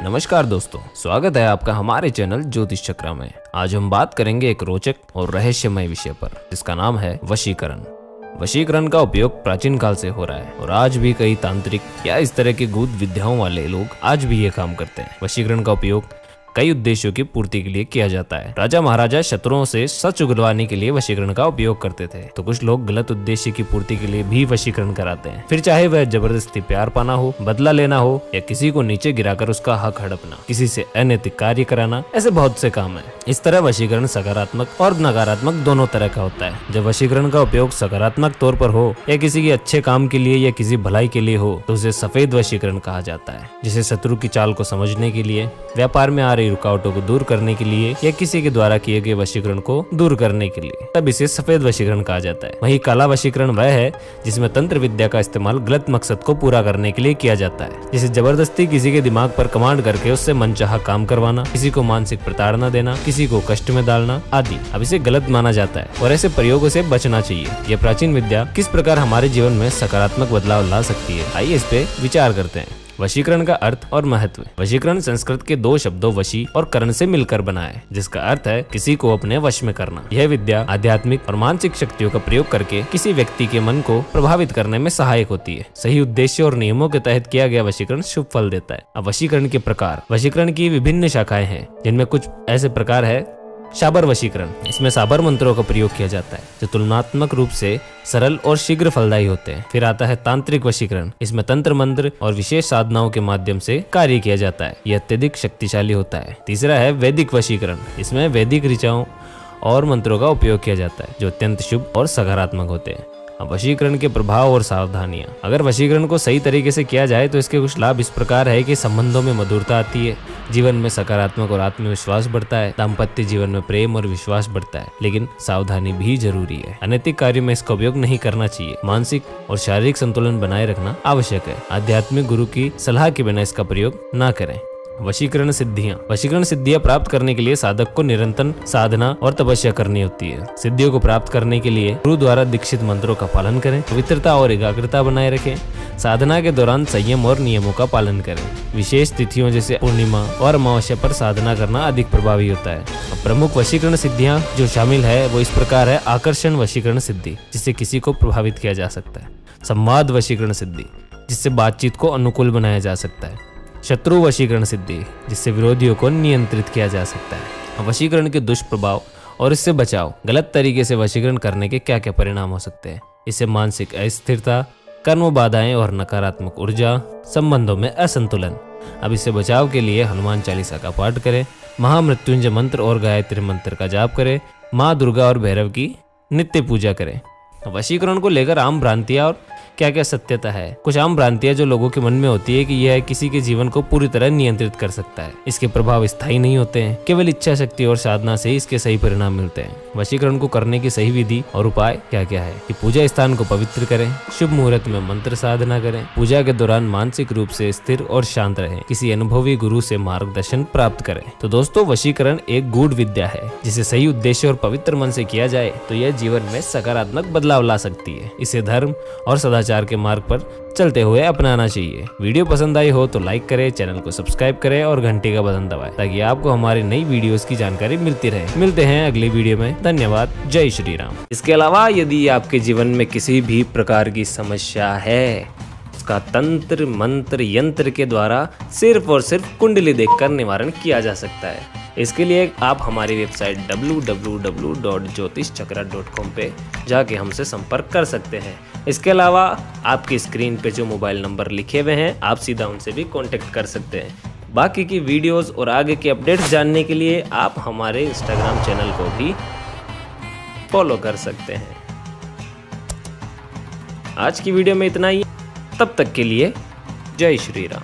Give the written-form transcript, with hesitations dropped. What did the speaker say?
नमस्कार दोस्तों, स्वागत है आपका हमारे चैनल ज्योतिष चक्र में। आज हम बात करेंगे एक रोचक और रहस्यमय विषय पर, जिसका नाम है वशीकरण। वशीकरण का उपयोग प्राचीन काल से हो रहा है और आज भी कई तांत्रिक या इस तरह के गूढ़ विद्याओं वाले लोग आज भी ये काम करते हैं। वशीकरण का उपयोग कई उद्देश्यों की पूर्ति के लिए किया जाता है। राजा महाराजा शत्रुओं से सच उगलवाने के लिए वशीकरण का उपयोग करते थे, तो कुछ लोग गलत उद्देश्य की पूर्ति के लिए भी वशीकरण कराते हैं। फिर चाहे वह जबरदस्ती प्यार पाना हो, बदला लेना हो या किसी को नीचे गिराकर उसका हक हड़पना, किसी से अनैतिक कार्य कराना, ऐसे बहुत से काम है। इस तरह वशीकरण सकारात्मक और नकारात्मक दोनों तरह का होता है। जब वशीकरण का उपयोग सकारात्मक तौर पर हो या किसी के अच्छे काम के लिए या किसी भलाई के लिए हो, तो उसे सफेद वशीकरण कहा जाता है। जिसे शत्रु की चाल को समझने के लिए, व्यापार में आ रही रुकावटों को दूर करने के लिए या किसी के द्वारा किए गए वशीकरण को दूर करने के लिए, तब इसे सफेद वशीकरण कहा जाता है। वहीं काला वशीकरण वह है जिसमें तंत्र विद्या का इस्तेमाल गलत मकसद को पूरा करने के लिए किया जाता है, जिसे जबरदस्ती किसी के दिमाग पर कमांड करके उससे मनचाहा काम करवाना, किसी को मानसिक प्रताड़ना देना, किसी को कष्ट में डालना आदि। अब इसे गलत माना जाता है और ऐसे प्रयोगों से बचना चाहिए। यह प्राचीन विद्या किस प्रकार हमारे जीवन में सकारात्मक बदलाव ला सकती है, आइए इस पे विचार करते हैं। वशीकरण का अर्थ और महत्व। वशीकरण संस्कृत के दो शब्दों वशी और करण से मिलकर बना है, जिसका अर्थ है किसी को अपने वश में करना। यह विद्या आध्यात्मिक और मानसिक शक्तियों का प्रयोग करके किसी व्यक्ति के मन को प्रभावित करने में सहायक होती है। सही उद्देश्य और नियमों के तहत किया गया वशीकरण शुभ फल देता है। अब वशीकरण के प्रकार। वशीकरण की विभिन्न शाखाएं हैं, जिनमें कुछ ऐसे प्रकार है। शाबर वशीकरण, इसमें साबर मंत्रों का प्रयोग किया जाता है जो तुलनात्मक रूप से सरल और शीघ्र फलदायी होते हैं। फिर आता है तांत्रिक वशीकरण, इसमें तंत्र मंत्र और विशेष साधनाओं के माध्यम से कार्य किया जाता है। यह अत्यधिक शक्तिशाली होता है। तीसरा है वैदिक वशीकरण, इसमें वैदिक ऋचाओं और मंत्रों का उपयोग किया जाता है जो अत्यंत शुभ और सकारात्मक होते हैं। अब वशीकरण के प्रभाव और सावधानियां। अगर वशीकरण को सही तरीके से किया जाए तो इसके कुछ लाभ इस प्रकार है कि संबंधों में मधुरता आती है, जीवन में सकारात्मक और आत्मविश्वास बढ़ता है, दाम्पत्य जीवन में प्रेम और विश्वास बढ़ता है। लेकिन सावधानी भी जरूरी है। अनैतिक कार्य में इसका उपयोग नहीं करना चाहिए। मानसिक और शारीरिक संतुलन बनाए रखना आवश्यक है। आध्यात्मिक गुरु की सलाह के बिना इसका प्रयोग न करें। वशीकरण सिद्धियां। वशीकरण सिद्धियां प्राप्त करने के लिए साधक को निरंतर साधना और तपस्या करनी होती है। सिद्धियों को प्राप्त करने के लिए गुरु द्वारा दीक्षित मंत्रों का पालन करें, पवित्रता और एकाग्रता बनाए रखें, साधना के दौरान संयम और नियमों का पालन करें। विशेष तिथियों जैसे पूर्णिमा और अमावस्या पर साधना करना अधिक प्रभावी होता है। प्रमुख वशीकरण सिद्धियां जो शामिल है वो इस प्रकार है। आकर्षण वशीकरण सिद्धि, जिससे किसी को प्रभावित किया जा सकता है। संवाद वशीकरण सिद्धि, जिससे बातचीत को अनुकूल बनाया जा सकता है। शत्रु वशीकरण सिद्धि, जिससे विरोधियों को नियंत्रित किया जा सकता है। वशीकरण के दुष्प्रभाव और इससे बचाव। गलत तरीके से वशीकरण करने के क्या क्या परिणाम हो सकते हैं। इससे मानसिक अस्थिरता, कर्म बाधाएं और नकारात्मक ऊर्जा, संबंधों में असंतुलन। अब इससे बचाव के लिए हनुमान चालीसा का पाठ करें, महामृत्युंजय मंत्र और गायत्री मंत्र का जाप करें, माँ दुर्गा और भैरव की नित्य पूजा करें। वशीकरण को लेकर आम भ्रांतियां और क्या क्या सत्यता है। कुछ आम भ्रांतियां जो लोगों के मन में होती है कि यह किसी के जीवन को पूरी तरह नियंत्रित कर सकता है। इसके प्रभाव स्थायी नहीं होते हैं, केवल इच्छा शक्ति और साधना से ही इसके सही परिणाम मिलते हैं। वशीकरण को करने की सही विधि और उपाय क्या क्या है कि पूजा स्थान को पवित्र करें, शुभ मुहूर्त में मंत्र साधना करें, पूजा के दौरान मानसिक रूप से स्थिर और शांत रहें, किसी अनुभवी गुरु से मार्गदर्शन प्राप्त करें। तो दोस्तों, वशीकरण एक गूढ़ विद्या है जिसे सही उद्देश्य और पवित्र मन से किया जाए तो यह जीवन में सकारात्मक बदलाव ला सकती है। इसे धर्म और सदाचार के मार्ग पर चलते हुए अपनाना चाहिए। वीडियो पसंद आई हो तो लाइक करें, चैनल को सब्सक्राइब करें और घंटी का बटन दबाएं ताकि आपको हमारी नई वीडियोस की जानकारी मिलती रहे। मिलते हैं अगली वीडियो में। धन्यवाद। जय श्री राम। इसके अलावा यदि आपके जीवन में किसी भी प्रकार की समस्या है, उसका तंत्र मंत्र यंत्र के द्वारा सिर्फ और सिर्फ कुंडली देखकर निवारण किया जा सकता है। इसके लिए आप हमारी वेबसाइट www.jyotischakra.com पे जाके हमसे संपर्क कर सकते हैं। इसके अलावा आपकी स्क्रीन पे जो मोबाइल नंबर लिखे हुए हैं, आप सीधा उनसे भी कांटेक्ट कर सकते हैं। बाकी की वीडियोस और आगे के अपडेट्स जानने के लिए आप हमारे इंस्टाग्राम चैनल को भी फॉलो कर सकते हैं। आज की वीडियो में इतना ही। तब तक के लिए जय श्री राम।